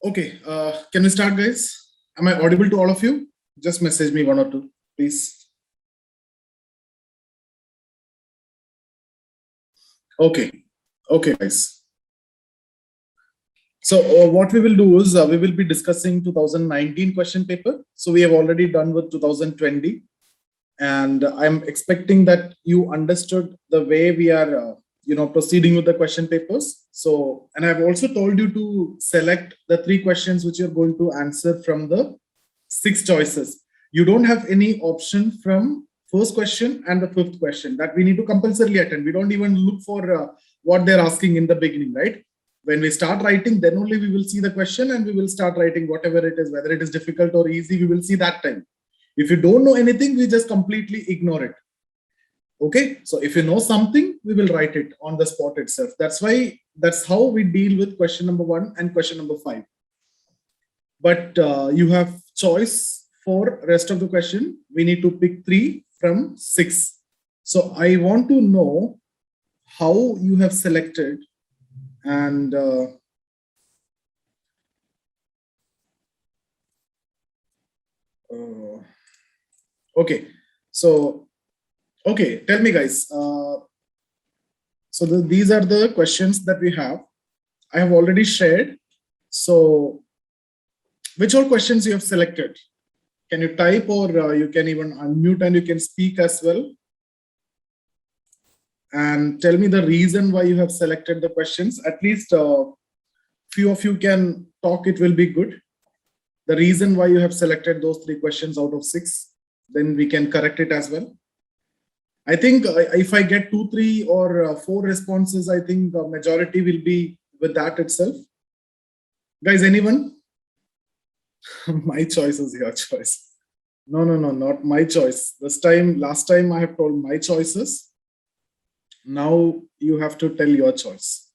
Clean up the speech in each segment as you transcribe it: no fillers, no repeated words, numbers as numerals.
Okay, can we start, guys? Am I audible to all of you? Just message me one or two, please. Okay, guys. So what we will do is we will be discussing 2019 question paper. So we have already done with 2020, and I'm expecting that you understood the way we are, proceeding with the question papers. So, and I've also told you to select the 3 questions which you're going to answer from the 6 choices. You don't have any option from first question and the 5th question that we need to compulsorily attend. We don't even look for what they're asking in the beginning, right? When we start writing, then only we will see the question and we will start writing whatever it is, whether it is difficult or easy, we will see that time. If you don't know anything, we just completely ignore it. Okay, so if you know something, we will write it on the spot itself. That's how we deal with question number 1 and question number 5. But you have choice for rest of the question. We need to pick 3 from 6. So I want to know how you have selected, and okay, so okay, tell me, guys. These are the questions that we have. I have already shared. So which all questions you have selected? Can you type, or you can even unmute and you can speak as well? And tell me the reason why you have selected the questions. At least few of you can talk, it will be good. The reason why you have selected those 3 questions out of 6, then we can correct it as well. I think if I get 2, 3 or 4 responses, I think the majority will be with that itself. Guys, anyone? My choice is your choice. No, not my choice. Last time I have told my choices. Now you have to tell your choice.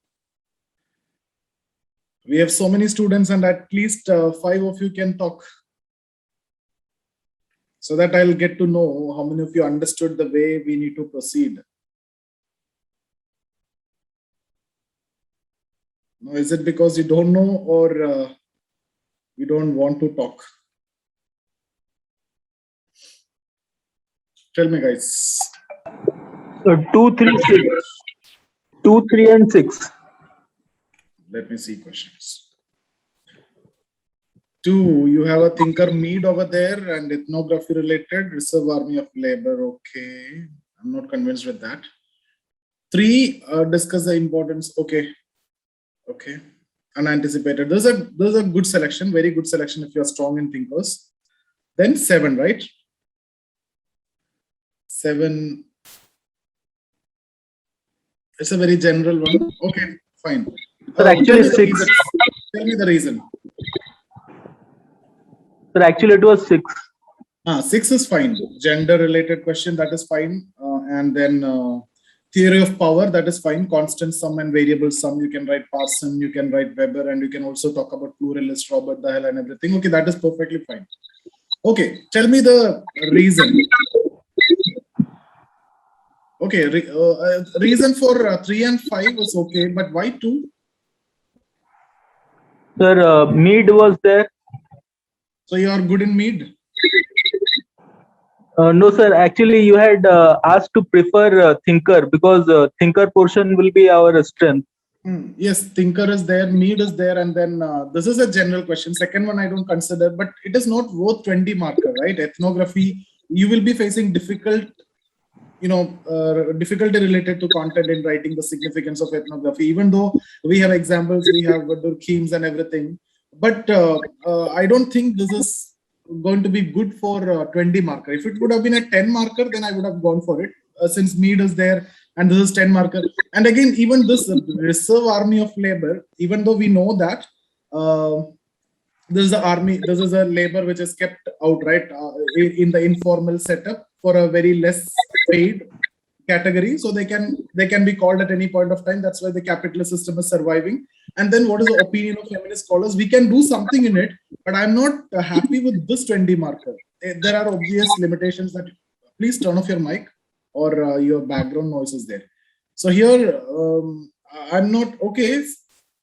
We have so many students, and at least 5 of you can talk, so that I'll get to know how many of you understood the way we need to proceed. Now, is it because you don't know, or you don't want to talk? Tell me, guys. 2, 3, 6. 2, 3, and 6. Let me see questions. 2, you have a thinker Mead over there, and ethnography related, reserve army of labor. Okay, I'm not convinced with that. 3, discuss the importance. Okay, unanticipated. There's a good selection, very good selection if you're strong in thinkers. Then 7, right? 7. It's a very general one. Okay, fine. But actually 6. Tell me the reason. But actually it was 6. 6 is fine. Gender related question, that is fine. And then theory of power, that is fine. Constant sum and variable sum, you can write Parson, you can write Weber, and you can also talk about pluralist, Robert the Hell and everything. Okay, that is perfectly fine. Okay, tell me the reason. Okay, reason for 3 and 5 was okay, but why 2? Sir, Mead was there. So you are good in Mead? No, sir. Actually, you had asked to prefer thinker, because thinker portion will be our strength. Yes, thinker is there, Mead is there, and then this is a general question. Second one I don't consider, but it is not worth 20 marker, right? Ethnography, you will be facing difficulty related to content in writing the significance of ethnography, even though we have examples, we have Durkheim's and everything. But I don't think this is going to be good for 20 marker. If it would have been a 10 marker, then I would have gone for it, since Mead is there and this is 10 marker. And again, even this reserve army of labor, even though we know that this is the army, this is a labor which is kept out, right, in the informal setup for a very less paid category, so they can be called at any point of time. That's why the capitalist system is surviving. And then what is the opinion of feminist scholars? We can do something in it, but I'm not happy with this 20 marker. There are obvious limitations. That please turn off your mic, or your background noise is there. So here I'm not okay.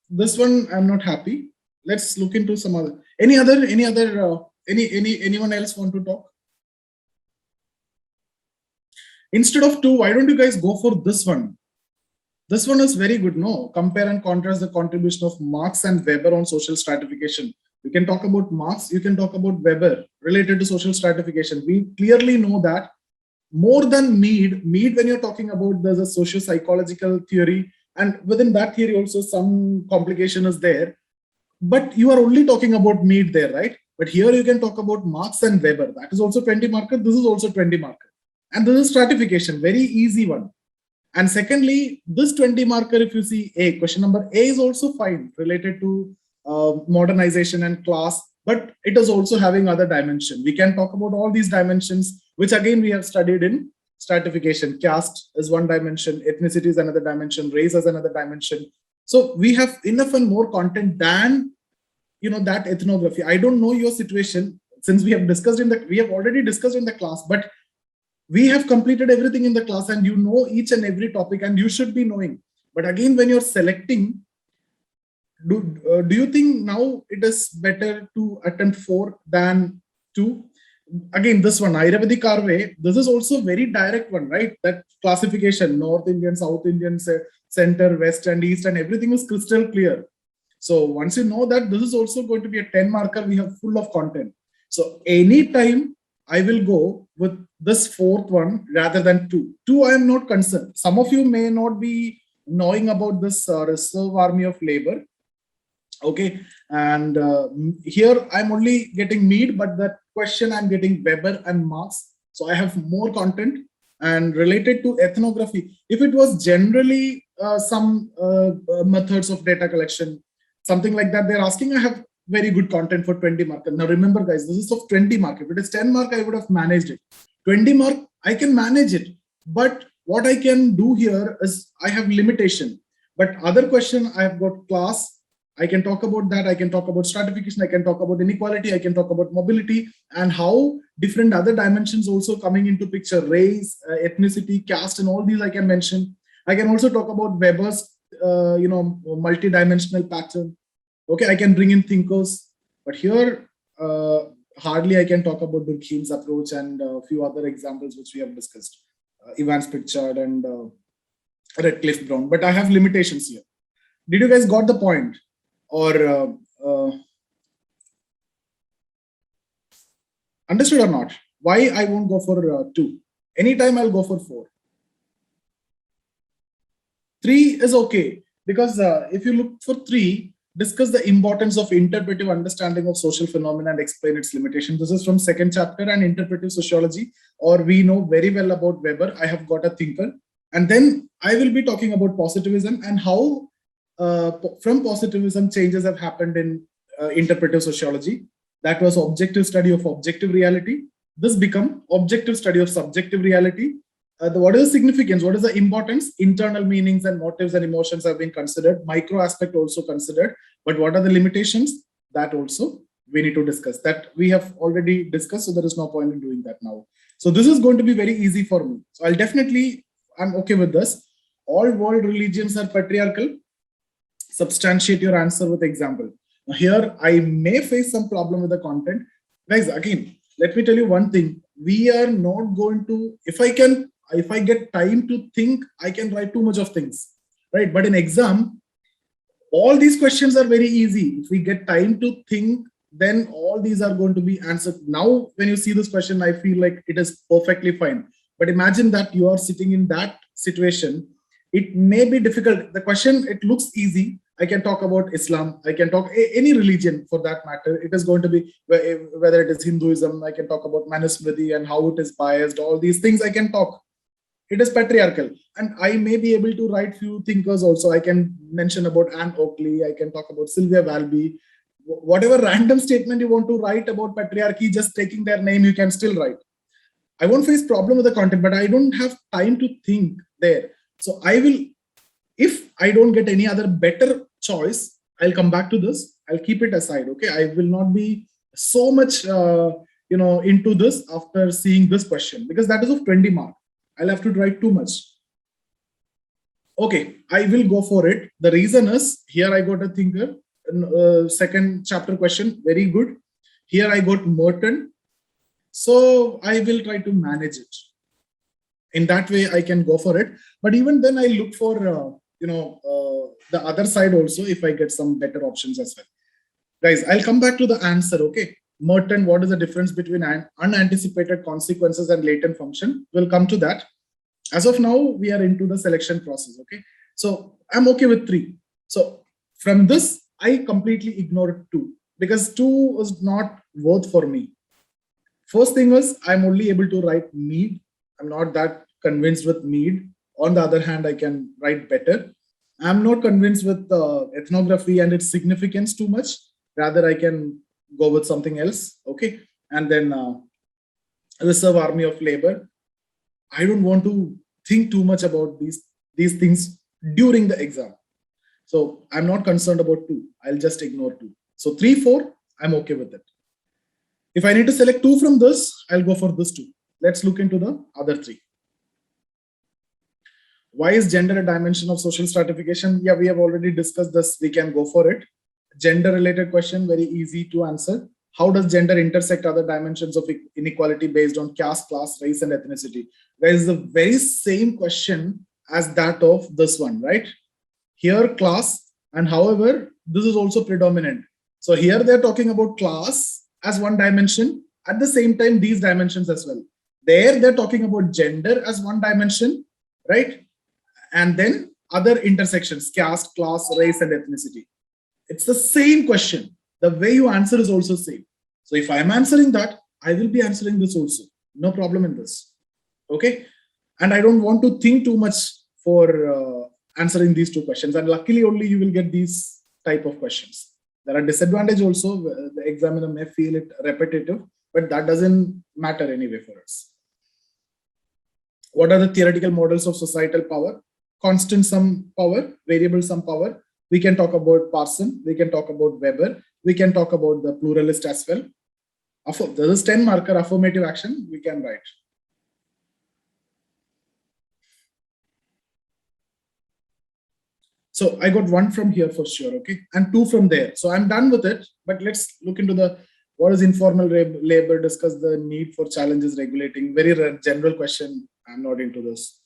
This one I'm not happy. let's look into some other, anyone else want to talk? Instead of 2, why don't you guys go for this one? This one is very good, no? Compare and contrast the contribution of Marx and Weber on social stratification. We can talk about Marx, you can talk about Weber related to social stratification. We clearly know that more than Mead, when you're talking about, there's a socio-psychological theory, and within that theory also some complication is there. But you are only talking about Mead there, right? But here you can talk about Marx and Weber. That is also 20 marker. This is also 20 marker. And this is stratification, very easy one. And secondly, this 20 marker, if you see A, question number A is also fine related to modernization and class, but it is also having other dimension. We can talk about all these dimensions, which again we have studied in stratification. Caste is one dimension, ethnicity is another dimension, race is another dimension. So we have enough and more content than, you know, that ethnography. I don't know your situation, since we have already discussed in the class, but we have completed everything in the class and you know each and every topic and you should be knowing. But again, when you're selecting, do you think now it is better to attempt 4 than 2? Again, this one, Irawati Karve, this is also very direct one, right? That classification, North Indian, South Indian, Center, West and East, and everything is crystal clear. So once you know that, this is also going to be a 10 marker, we have full of content. So anytime I will go with this 4th one rather than 2. 2, I am not concerned. Some of you may not be knowing about this reserve army of labor. Okay, and here I'm only getting Mead, but that question I'm getting Weber and Marx. So I have more content. And related to ethnography, if it was generally some methods of data collection, something like that they're asking, I have very good content for 20 mark. Now remember guys, this is of 20 mark. If it is 10 mark, I would have managed it. 20 mark, I can manage it. But what I can do here is I have limitation. But other question, I have got class. I can talk about that. I can talk about stratification. I can talk about inequality. I can talk about mobility and how different other dimensions also coming into picture, race, ethnicity, caste, and all these I can mention. I can also talk about Weber's, multi-dimensional pattern. Okay, I can bring in thinkers, but here hardly I can talk about Durkheim's approach and a few other examples which we have discussed, Evans Pritchard and Redcliffe Brown. But I have limitations here. Did you guys got the point? Or understood or not? Why I won't go for 2? Anytime I'll go for 4. 3 is okay, because if you look for 3, discuss the importance of interpretive understanding of social phenomena and explain its limitation. This is from 2nd chapter and interpretive sociology, or we know very well about Weber. I have got a thinker. And then I will be talking about positivism and how from positivism changes have happened in interpretive sociology. That was objective study of objective reality. This become objective study of subjective reality. What is the significance? What is the importance? Internal meanings and motives and emotions have been considered. Micro aspect also considered. But what are the limitations? That also we need to discuss. That we have already discussed, so there is no point in doing that now. So this is going to be very easy for me. So I'm okay with this. All world religions are patriarchal. Substantiate your answer with example. Now here I may face some problem with the content. Guys, again, let me tell you one thing. We are not going to, if I get time to think, I can write too much of things, right? But in exam, all these questions are very easy. If we get time to think, then all these are going to be answered. Now, when you see this question, I feel like it is perfectly fine. But imagine that you are sitting in that situation. It may be difficult. The question, it looks easy. I can talk about Islam. I can talk any religion for that matter. It is going to be, whether it is Hinduism, I can talk about Manusmriti and how it is biased. All these things I can talk. It is patriarchal. And I may be able to write few thinkers also. I can mention about Anne Oakley. I can talk about Sylvia Valby. Whatever random statement you want to write about patriarchy, just taking their name, you can still write. I won't face problem with the content, but I don't have time to think there. So I will, if I don't get any other better choice, I'll come back to this. I'll keep it aside. Okay. I will not be so much, into this after seeing this question, because that is of 20 mark. I'll have to write too much. Okay. I will go for it. The reason is here I got a thinker. second chapter question. Very good. Here I got Merton. So I will try to manage it. In that way, I can go for it. But even then, I look for, the other side also if I get some better options as well. Guys, I'll come back to the answer, okay? Merton, what is the difference between unanticipated consequences and latent function? We'll come to that. As of now, we are into the selection process, okay? So I'm okay with 3. So from this, I completely ignored 2 because 2 was not worth for me. First thing was, I'm only able to write Mead. I'm not that convinced with Mead. On the other hand, I can write better. I'm not convinced with ethnography and its significance too much. Rather, I can go with something else, okay? And then reserve army of labor. I don't want to think too much about these things during the exam. So I'm not concerned about 2. I'll just ignore 2. So 3, 4, I'm okay with it. If I need to select 2 from this, I'll go for this 2. Let's look into the other 3. Why is gender a dimension of social stratification? Yeah, we have already discussed this. We can go for it. Gender related question, very easy to answer. How does gender intersect other dimensions of inequality based on caste, class, race, and ethnicity? There is the very same question as that of this one, right? Here, class, and however, this is also predominant. So here they're talking about class as one dimension. At the same time, these dimensions as well. There they're talking about gender as one dimension, right? And then other intersections, caste, class, race, and ethnicity. It's the same question. The way you answer is also same. So if I'm answering that, I will be answering this also. No problem in this. Okay. And I don't want to think too much for answering these 2 questions. And luckily only you will get these type of questions. There are disadvantages also. The examiner may feel it repetitive, but that doesn't matter anyway for us. What are the theoretical models of societal power? Constant sum power, variable sum power. We can talk about Parson. We can talk about Weber. We can talk about the pluralist as well. There is 10 marker affirmative action. We can write. So I got 1 from here for sure, okay, and 2 from there. So I'm done with it. But let's look into the what is informal labor. Discuss the need for challenges regulating. Very general question. I'm not into this.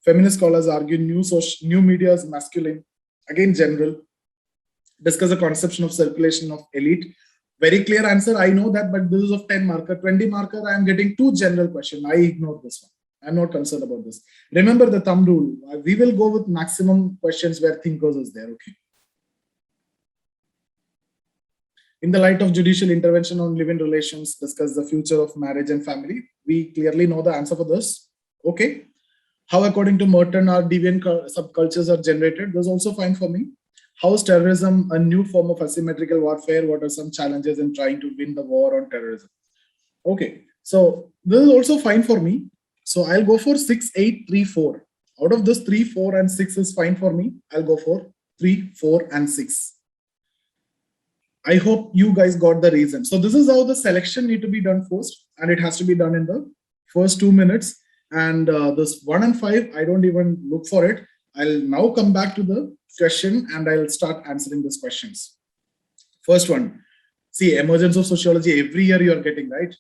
Feminist scholars argue new media is masculine. Again, general. Discuss the conception of circulation of elite. Very clear answer. I know that, but this is of 10 marker. 20 marker, I am getting 2 general questions. I ignore this one. I'm not concerned about this. Remember the thumb rule. We will go with maximum questions where thinkers is there. Okay. In the light of judicial intervention on live-in relations, discuss the future of marriage and family. We clearly know the answer for this. Okay. How, according to Merton, our deviant subcultures are generated? That's also fine for me. How is terrorism a new form of asymmetrical warfare? What are some challenges in trying to win the war on terrorism? Okay, so this is also fine for me. So I'll go for 6, 8, 3, 4. Out of this, 3, 4, and 6 is fine for me. I'll go for 3, 4, and 6. I hope you guys got the reason. So this is how the selection need to be done first, and it has to be done in the first 2 minutes. And this 1 and 5, I don't even look for it. I'll now come back to the question and I'll start answering these questions. First one, see, emergence of sociology, every year you are getting, right?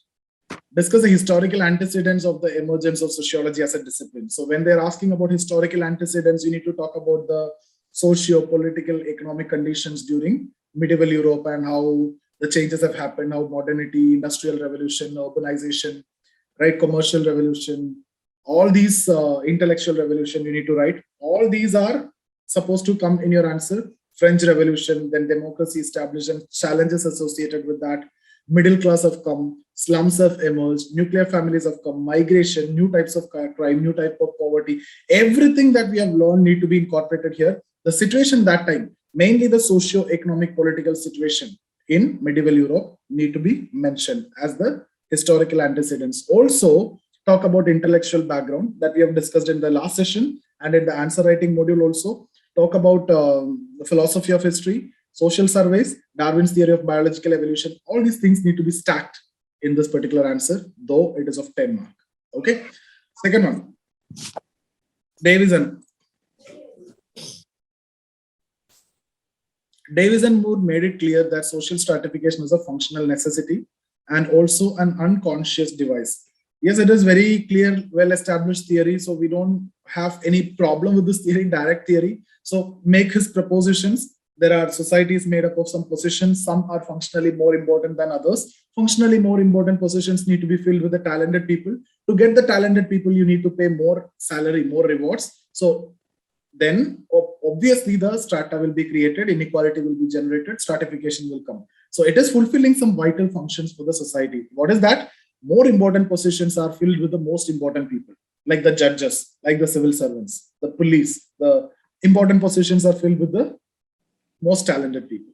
Discuss the historical antecedents of the emergence of sociology as a discipline. So when they're asking about historical antecedents, you need to talk about the socio-political economic conditions during medieval Europe and how the changes have happened, how modernity, industrial revolution, urbanization, right, commercial revolution, all these intellectual revolution you need to write. All these are supposed to come in your answer. French Revolution, then democracy established and challenges associated with that. Middle class have come, slums have emerged, nuclear families have come, migration, new types of crime, new type of poverty. Everything that we have learned need to be incorporated here. The situation that time, mainly the socio-economic political situation in medieval Europe need to be mentioned as the historical antecedents. Also, talk about intellectual background that we have discussed in the last session and in the answer writing module also. Talk about the philosophy of history, social surveys, Darwin's theory of biological evolution. All these things need to be stacked in this particular answer, though it is of 10 mark. Okay. Second one, Davison. Davis and Moore made it clear that social stratification is a functional necessity and also an unconscious device. Yes, it is very clear, well-established theory, so we don't have any problem with this theory, direct theory. So make his propositions. There are societies made up of some positions. Some are functionally more important than others. Functionally more important positions need to be filled with the talented people. To get the talented people, you need to pay more salary, more rewards. So then obviously the strata will be created, inequality will be generated, stratification will come. So it is fulfilling some vital functions for the society. What is that? More important positions are filled with the most important people, like the judges, like the civil servants, the police. The important positions are filled with the most talented people.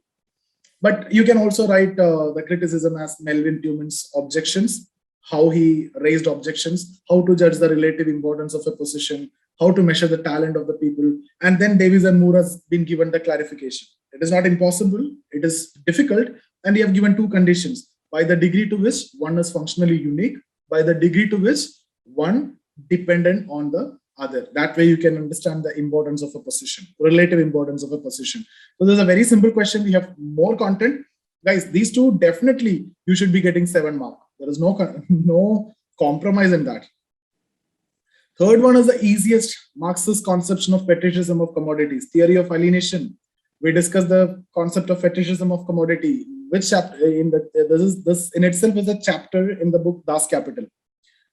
But you can also write the criticism as Melvin Tuman's objections, how he raised objections, how to judge the relative importance of a position, how to measure the talent of the people. And then Davis and Moore has been given the clarification. It is not impossible, it is difficult. And we have given two conditions: by the degree to which one is functionally unique, by the degree to which one dependent on the other. That way you can understand the importance of a position, relative importance of a position. So there's a very simple question. We have more content. Guys, these two definitely you should be getting 7 marks. There is no compromise in that. Third one is the easiest, Marxist conception of fetishism of commodities, theory of alienation. We discussed the concept of fetishism of commodity. Which chapter in the this in itself is a chapter in the book Das Kapital.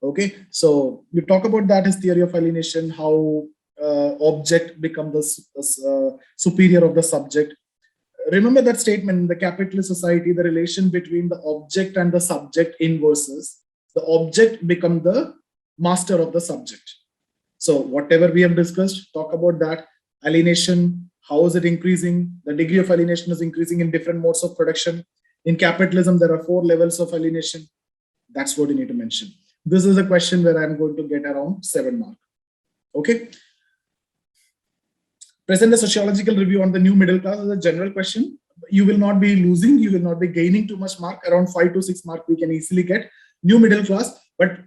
Okay, so you talk about that as theory of alienation, how object becomes the superior of the subject. Remember that statement: in the capitalist society, the relation between the object and the subject inverses. The object becomes the master of the subject. So whatever we have discussed, talk about that. Alienation, how is it increasing? The degree of alienation is increasing in different modes of production. In capitalism, there are 4 levels of alienation. That's what you need to mention. This is a question where I'm going to get around 7 marks. Okay. Present a sociological review on the new middle class is a general question. You will not be losing, you will not be gaining too much mark. Around 5 to 6 marks we can easily get. New middle class. But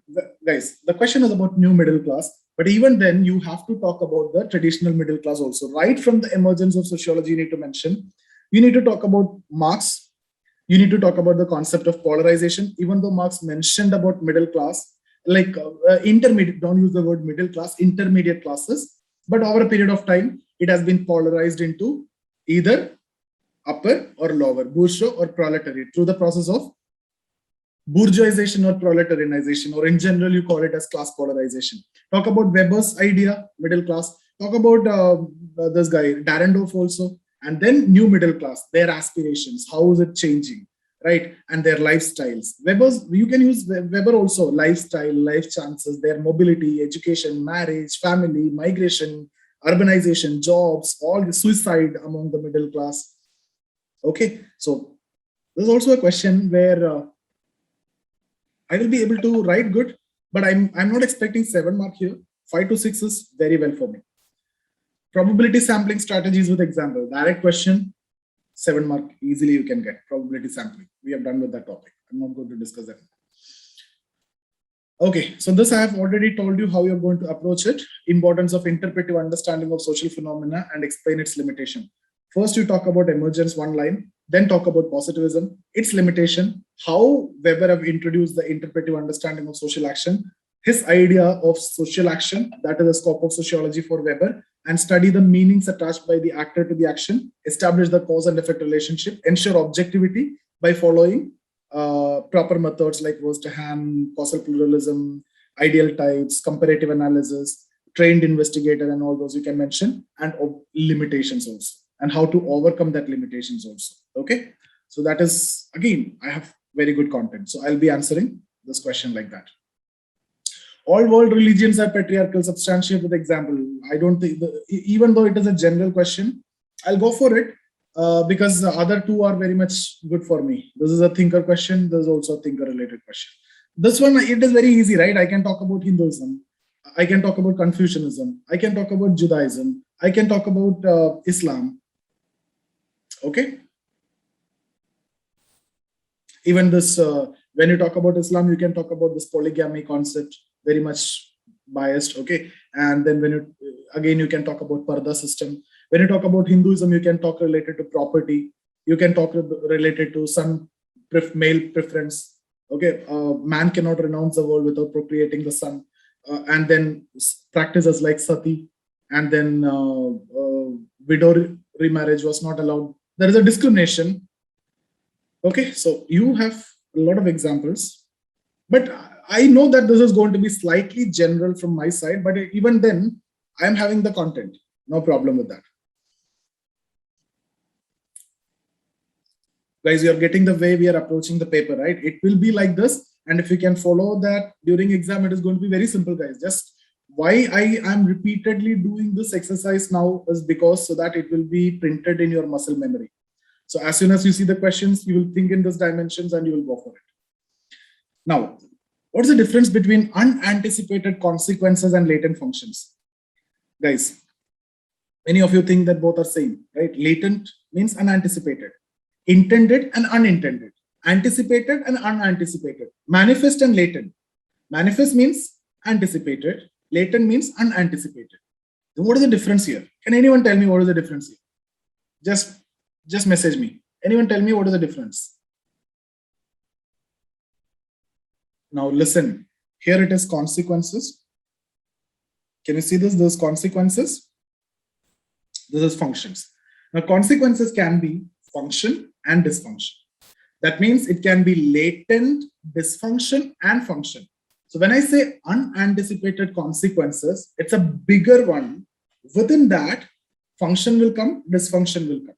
guys, the question is about new middle class. But even then, you have to talk about the traditional middle class also. Right from the emergence of sociology, you need to mention. You need to talk about Marx. You need to talk about the concept of polarization. Even though Marx mentioned about middle class, like intermediate, don't use the word middle class, intermediate classes. But over a period of time, it has been polarized into either upper or lower, bourgeois or proletariat, through the process of bourgeoisization or proletarianization, or in general, you call it as class polarization. Talk about Weber's idea, middle class. Talk about this guy, Darendorf also. And then new middle class, their aspirations, how is it changing, right? And their lifestyles. You can use Weber also, lifestyle, life chances, their mobility, education, marriage, family, migration, urbanization, jobs, all the suicide among the middle class. Okay, so there's also a question where I will be able to write good, but I'm not expecting 7 marks here. 5 to 6 is very well for me. Probability sampling strategies with example. Direct question, 7 mark easily you can get. Probability sampling. We are done with that topic. I'm not going to discuss that. Okay, so this I have already told you how you're going to approach it. Importance of interpretive understanding of social phenomena and explain its limitation. First, you talk about emergence, 1 line, then talk about positivism, its limitation, how Weber have introduced the interpretive understanding of social action, his idea of social action, that is the scope of sociology for Weber, and study the meanings attached by the actor to the action, establish the cause and effect relationship, ensure objectivity by following proper methods like Verstehen, causal pluralism, ideal types, comparative analysis, trained investigator, and all those you can mention, and limitations also, and how to overcome that limitations also. Okay, so that is, again, I have very good content, so I'll be answering this question like that. All world religions are patriarchal. Substantiate with example. I don't think, even though it is a general question, I'll go for it because the other 2 are very much good for me. This is a thinker question. There's also a thinker related question. This one, it is very easy, right? I can talk about Hinduism. I can talk about Confucianism. I can talk about Judaism. I can talk about Islam. Okay. Even this, when you talk about Islam, you can talk about this polygamy concept, very much biased. Okay. And then when you, again, you can talk about Parda system. When you talk about Hinduism, you can talk related to property. You can talk related to son, male preference. Okay, man cannot renounce the world without procreating the son. And then practices like sati, and then widow remarriage was not allowed. There is a discrimination. Okay, so you have a lot of examples, but I know that this is going to be slightly general from my side, but even then, I'm having the content. No problem with that. Guys, you're getting the way we are approaching the paper, right? It will be like this. And if you can follow that during exam, it is going to be very simple, guys. Just why I am repeatedly doing this exercise now is because so that it will be printed in your muscle memory. So as soon as you see the questions, you will think in these dimensions and you will go for it. Now, what's the difference between unanticipated consequences and latent functions? Guys, many of you think that both are same, right? Latent means unanticipated, intended and unintended, anticipated and unanticipated, manifest and latent. Manifest means anticipated, latent means unanticipated. So what is the difference here? Can anyone tell me what is the difference here? Just message me. Anyone tell me what is the difference? Now listen, here it is consequences. Can you see this? Those consequences. This is functions. Now consequences can be function and dysfunction. That means it can be latent, dysfunction and function. So when I say unanticipated consequences, it's a bigger one. Within that, function will come, dysfunction will come.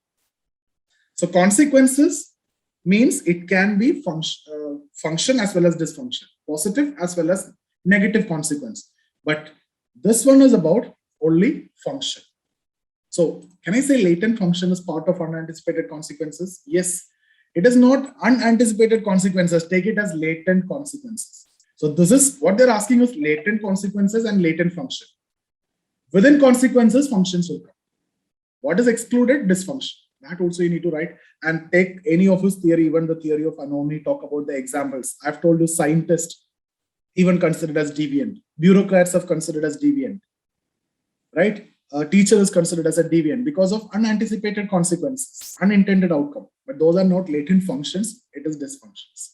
So consequences means it can be function as well as dysfunction, positive as well as negative consequence. But this one is about only function. So can I say latent function is part of unanticipated consequences? Yes, it is not unanticipated consequences. Take it as latent consequences. So this is what they're asking us, latent consequences and latent function. Within consequences, functions will come. What is excluded? Dysfunction. That also you need to write and take any of his theory, even the theory of anomaly, talk about the examples. I've told you scientists even considered as deviant. Bureaucrats have considered as deviant, right? A teacher is considered as a deviant because of unanticipated consequences, unintended outcome. But those are not latent functions, it is dysfunctions.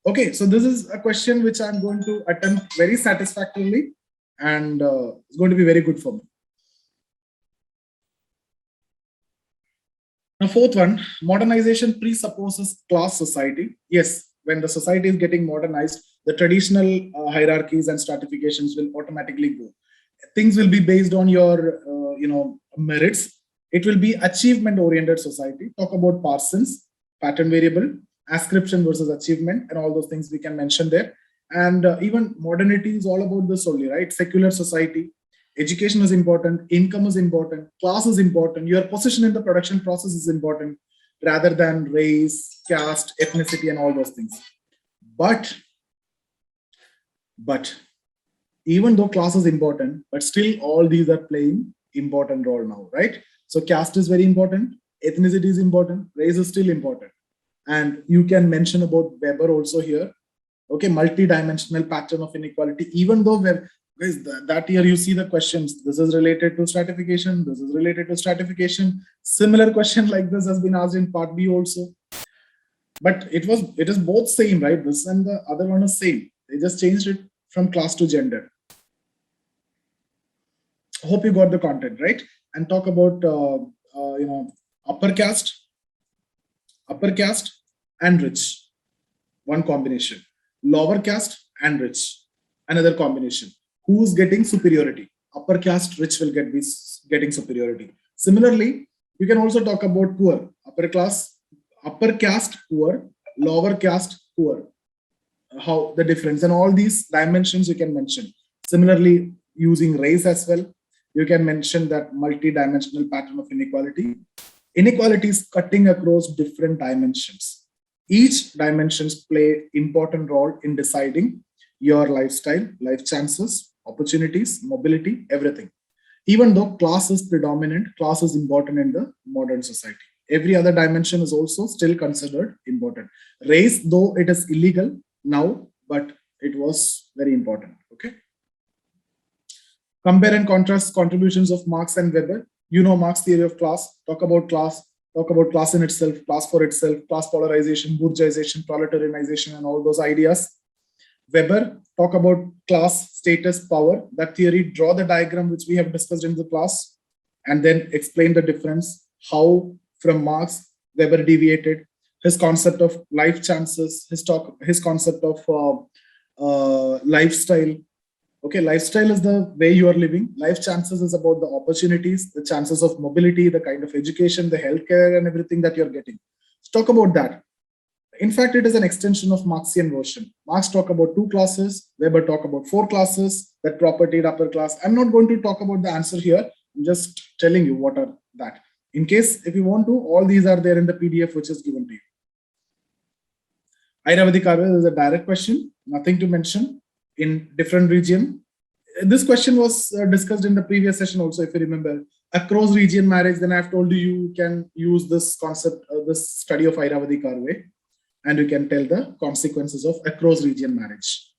Okay, so this is a question which I'm going to attempt very satisfactorily and it's going to be very good for me. Now, fourth one, modernization presupposes class society. Yes, when the society is getting modernized, the traditional hierarchies and stratifications will automatically go. Things will be based on your, merits. It will be achievement-oriented society. Talk about Parsons, pattern variable, ascription versus achievement, and all those things we can mention there. And even modernity is all about this only, right? Secular society. Education is important, income is important, class is important, your position in the production process is important, rather than race, caste, ethnicity, and all those things. But even though class is important, but still all these are playing important role now, right? So caste is very important, ethnicity is important, race is still important. And you can mention about Weber also here. Okay, multi-dimensional pattern of inequality, even though that year you see the questions, this is related to stratification, this is related to stratification. Similar question like this has been asked in part B also. But it is both same, right? This and the other one is same. They just changed it from class to gender. Hope you got the content, right? And talk about upper caste and rich, one combination. Lower caste and rich, another combination. Who's getting superiority? Upper caste, rich will get this getting superiority. Similarly, you can also talk about poor, upper caste, poor, lower caste, poor. How the difference and all these dimensions you can mention. Similarly, using race as well, you can mention that multi-dimensional pattern of inequality. Inequality is cutting across different dimensions. Each dimensions play important role in deciding your lifestyle, life chances, opportunities, mobility, everything. Even though class is predominant, class is important in the modern society. Every other dimension is also still considered important. Race, though it is illegal now, but it was very important. Okay. Compare and contrast contributions of Marx and Weber. You know Marx theory of class, talk about class in itself, class for itself, class polarization, bourgeoisization, proletarianization, and all those ideas. Weber, talk about class, status, power. That theory, draw the diagram which we have discussed in the class, and then explain the difference, how from Marx, Weber deviated, his concept of life chances, his concept of lifestyle. Okay, lifestyle is the way you are living. Life chances is about the opportunities, the chances of mobility, the kind of education, the healthcare, and everything that you're getting. Let's talk about that. In fact, it is an extension of Marxian version. Marx talk about 2 classes, Weber talk about 4 classes, that propertied upper class. I'm not going to talk about the answer here. I'm just telling you what are that. In case, if you want to, all these are there in the PDF which is given to you. Irawati Karve is a direct question, nothing to mention. In different region. This question was discussed in the previous session also, if you remember. Across region marriage, then I've told you, you can use this concept, this study of Irawati Karve, and you can tell the consequences of across region marriage.